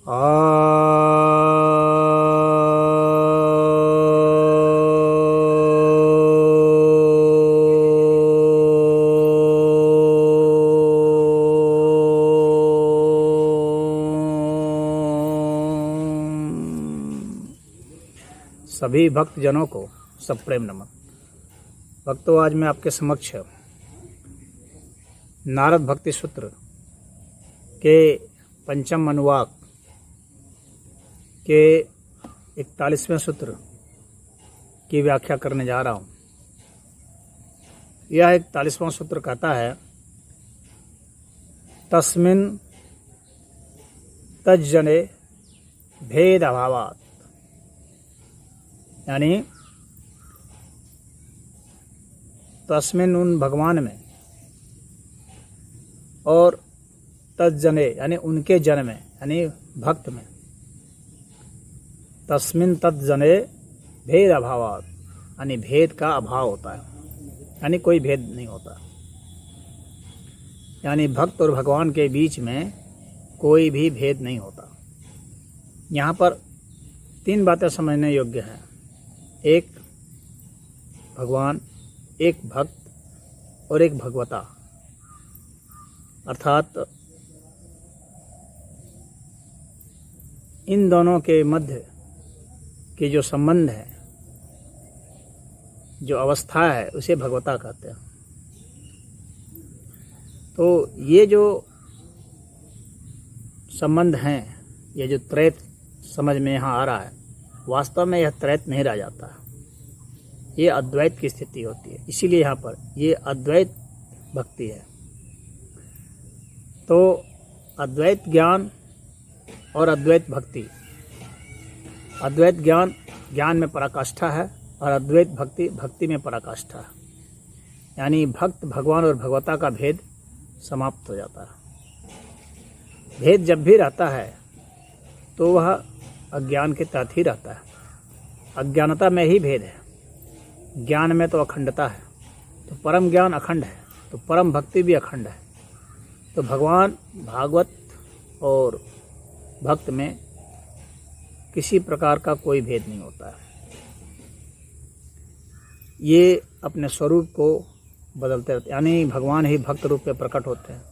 सभी भक्त जनों को सब प्रेम नमन। भक्तों, आज मैं आपके समक्ष नारद भक्ति सूत्र के पंचम अनुवाक के 41वें सूत्र की व्याख्या करने जा रहा हूँ। यह 41वां सूत्र कहता है, तस्मिन् तज्जने भेद अभावात्, यानी तस्मिन उन भगवान में और तज्जने यानी उनके जन में यानी भक्त में, तस्मिन तज्जने भेद अभावात् यानी भेद का अभाव होता है, यानी कोई भेद नहीं होता, यानी भक्त और भगवान के बीच में कोई भी भेद नहीं होता। यहाँ पर तीन बातें समझने योग्य हैं। एक भगवान, एक भक्त और एक भगवता, अर्थात इन दोनों के मध्य के जो संबंध है, जो अवस्था है, उसे भगवता कहते हैं। तो ये जो संबंध हैं, ये जो त्रैत समझ में यहाँ आ रहा है, वास्तव में यह त्रैत नहीं रह जाता, ये अद्वैत की स्थिति होती है। इसीलिए यहाँ पर ये अद्वैत भक्ति है। तो अद्वैत ज्ञान और अद्वैत भक्ति, अद्वैत ज्ञान ज्ञान में पराकाष्ठा है और अद्वैत भक्ति भक्ति में पराकाष्ठा है, यानी भक्त भगवान और भगवता का भेद समाप्त हो जाता है। भेद जब भी रहता है तो वह अज्ञान के तहत ही रहता है। अज्ञानता में ही भेद है, ज्ञान में तो अखंडता है। तो परम ज्ञान अखंड है, तो परम भक्ति भी अखंड है। तो भगवान, भागवत और भक्त में किसी प्रकार का कोई भेद नहीं होता है। ये अपने स्वरूप को बदलते रहते, यानी भगवान ही भक्त रूप में प्रकट होते हैं,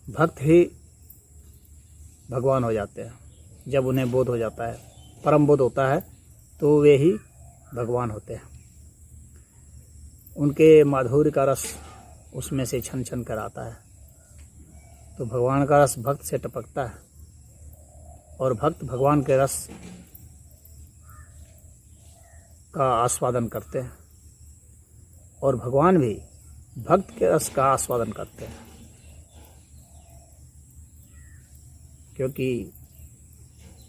भक्त ही भगवान हो जाते हैं। जब उन्हें बोध हो जाता है, परम बोध होता है, तो वे ही भगवान होते हैं। उनके माधुर्य का रस उसमें से छन छन कर आता है। तो भगवान का रस भक्त से टपकता है और भक्त भगवान के रस का आस्वादन करते हैं और भगवान भी भक्त के रस का आस्वादन करते हैं, क्योंकि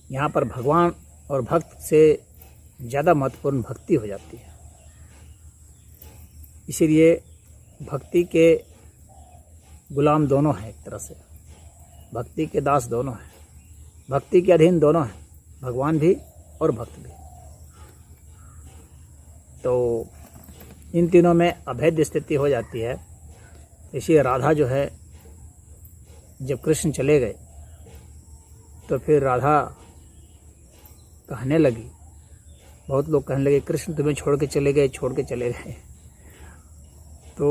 यहाँ पर भगवान और भक्त से ज़्यादा महत्वपूर्ण भक्ति हो जाती है। इसीलिए भक्ति के गुलाम दोनों हैं, एक तरह से भक्ति के दास दोनों हैं, भक्ति के अधीन दोनों हैं, भगवान भी और भक्त भी। तो इन तीनों में अभेद्य स्थिति हो जाती है। इसलिए राधा जो है, जब कृष्ण चले गए तो फिर राधा कहने लगी, बहुत लोग कहने लगे कृष्ण तुम्हें छोड़ के चले गए, छोड़ के चले गए। तो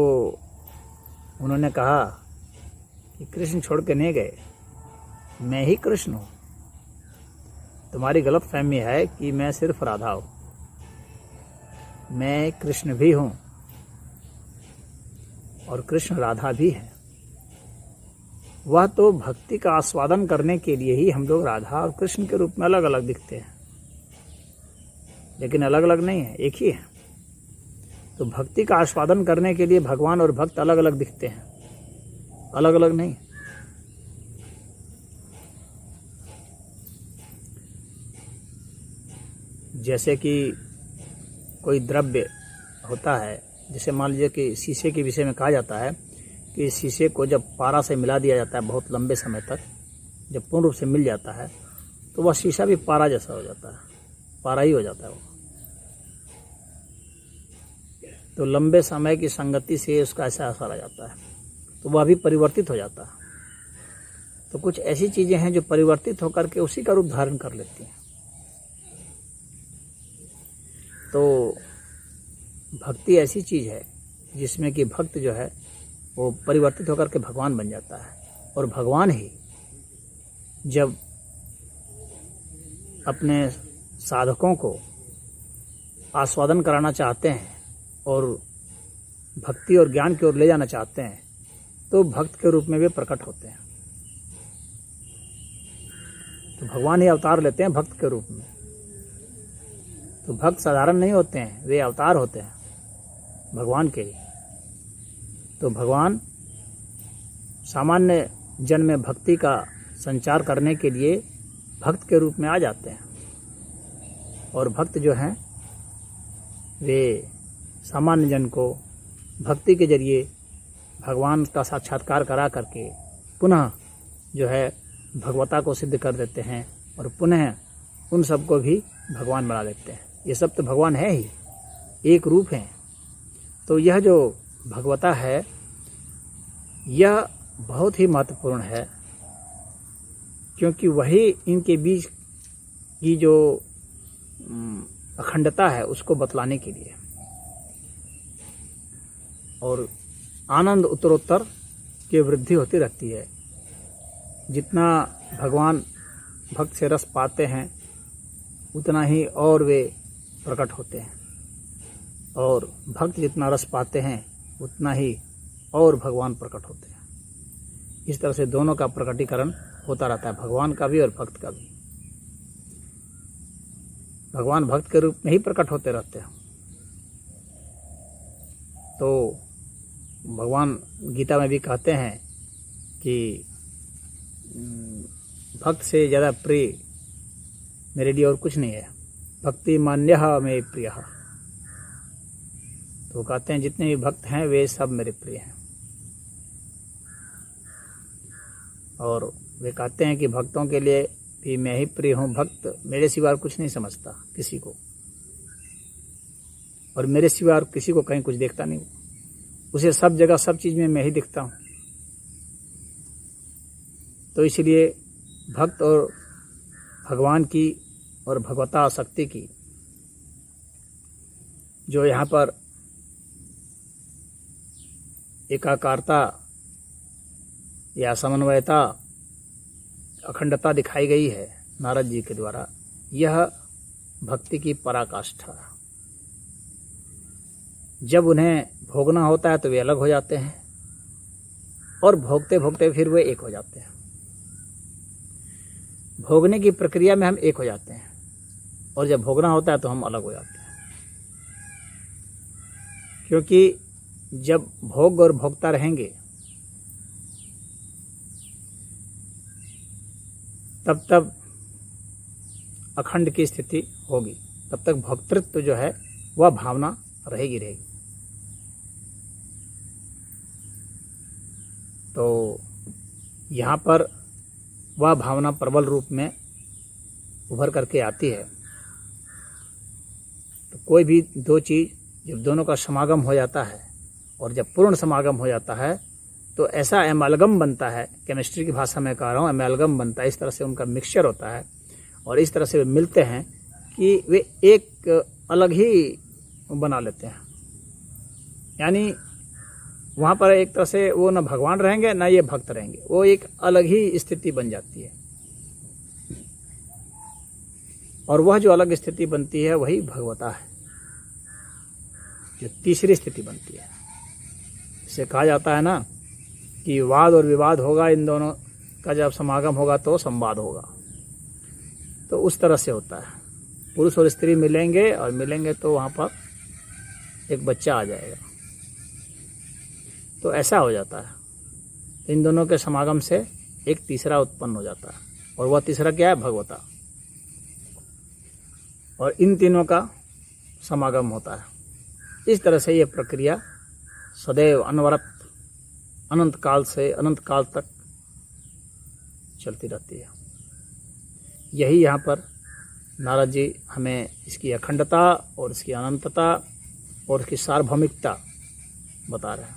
उन्होंने कहा कि कृष्ण छोड़ के नहीं गए, मैं ही कृष्ण हूँ। तुम्हारी गलत फहमी है कि मैं सिर्फ राधा हूँ, मैं कृष्ण भी हूँ और कृष्ण राधा भी है। वह तो भक्ति का आस्वादन करने के लिए ही हम लोग राधा और कृष्ण के रूप में अलग अलग दिखते हैं, लेकिन अलग अलग नहीं है, एक ही है। तो भक्ति का आस्वादन करने के लिए भगवान और भक्त अलग अलग दिखते हैं, अलग अलग नहीं। जैसे कि कोई द्रव्य होता है, जैसे मान लीजिए कि शीशे के विषय में कहा जाता है कि शीशे को जब पारा से मिला दिया जाता है बहुत लंबे समय तक, जब पूर्ण रूप से मिल जाता है, तो वह शीशा भी पारा जैसा हो जाता है, पारा ही हो जाता है वो। तो लंबे समय की संगति से उसका ऐसा असर आ जाता है, तो वह भी परिवर्तित हो जाता है। तो कुछ ऐसी चीज़ें हैं जो परिवर्तित होकर के उसी का रूप धारण कर लेती हैं। तो भक्ति ऐसी चीज़ है जिसमें कि भक्त जो है वो परिवर्तित होकर के भगवान बन जाता है, और भगवान ही जब अपने साधकों को आस्वादन कराना चाहते हैं और भक्ति और ज्ञान की ओर ले जाना चाहते हैं तो भक्त के रूप में वे प्रकट होते हैं। तो भगवान ही अवतार लेते हैं भक्त के रूप में। तो भक्त साधारण नहीं होते हैं, वे अवतार होते हैं भगवान के ही। तो भगवान सामान्य जन में भक्ति का संचार करने के लिए भक्त के रूप में आ जाते हैं, और भक्त जो हैं वे सामान्य जन को भक्ति के जरिए भगवान का साक्षात्कार करा करके पुनः जो है भगवता को सिद्ध कर देते हैं, और पुनः उन सबको भी भगवान बना देते हैं। ये सब तो भगवान है ही, एक रूप हैं। तो यह जो भगवता है यह बहुत ही महत्वपूर्ण है, क्योंकि वही इनके बीच की जो अखंडता है उसको बतलाने के लिए, और आनंद उत्तरोत्तर की वृद्धि होती रहती है। जितना भगवान भक्त से रस पाते हैं उतना ही और वे प्रकट होते हैं, और भक्त जितना रस पाते हैं उतना ही और भगवान प्रकट होते हैं। इस तरह से दोनों का प्रकटीकरण होता रहता है, भगवान का भी और भक्त का भी। भगवान भक्त के रूप में ही प्रकट होते रहते हैं। तो भगवान गीता में भी कहते हैं कि भक्त से ज़्यादा प्रिय मेरे लिए और कुछ नहीं है, भक्ति मान्यः मे प्रियः। तो कहते हैं जितने भी भक्त हैं वे सब मेरे प्रिय हैं, और वे कहते हैं कि भक्तों के लिए भी मैं ही प्रिय हूँ। भक्त मेरे सिवा कुछ नहीं समझता किसी को, और मेरे सिवा किसी को कहीं कुछ देखता नहीं, उसे सब जगह सब चीज़ में मैं ही दिखता हूँ। तो इसलिए भक्त और भगवान की और भगवता शक्ति की जो यहाँ पर एकाकारता या समन्वयता अखंडता दिखाई गई है नारद जी के द्वारा, यह भक्ति की पराकाष्ठा। जब उन्हें भोगना होता है तो वे अलग हो जाते हैं, और भोगते भोगते फिर वे एक हो जाते हैं। भोगने की प्रक्रिया में हम एक हो जाते हैं, और जब भोगना होता है तो हम अलग हो जाते हैं। क्योंकि जब भोग और भोगता रहेंगे तब तब अखंड की स्थिति होगी, तब तक भोक्तृत्व जो है वह भावना रहेगी। तो यहाँ पर वह भावना प्रबल रूप में उभर करके आती है। तो कोई भी दो चीज़ जब दोनों का समागम हो जाता है, और जब पूर्ण समागम हो जाता है तो ऐसा एमालगम बनता है, केमिस्ट्री की भाषा में कह रहा हूँ, एमालगम बनता है। इस तरह से उनका मिक्सचर होता है, और इस तरह से वे मिलते हैं कि वे एक अलग ही बना लेते हैं। यानी वहाँ पर एक तरह से वो न भगवान रहेंगे न ये भक्त रहेंगे, वो एक अलग ही स्थिति बन जाती है। और वह जो अलग स्थिति बनती है वही भगवता है, जो तीसरी स्थिति बनती है। इसे कहा जाता है ना कि वाद और विवाद होगा, इन दोनों का जब समागम होगा तो संवाद होगा। तो उस तरह से होता है, पुरुष और स्त्री मिलेंगे, और मिलेंगे तो वहाँ पर एक बच्चा आ जाएगा। तो ऐसा हो जाता है। इन दोनों के समागम से एक तीसरा उत्पन्न हो जाता है, और वह तीसरा क्या है? भगवता। और इन तीनों का समागम होता है। इस तरह से ये प्रक्रिया सदैव अनवरत अनंत काल से अनंत काल तक चलती रहती है। यही यहाँ पर नारद जी हमें इसकी अखंडता और इसकी अनंतता और इसकी सार्वभौमिकता बता रहे हैं।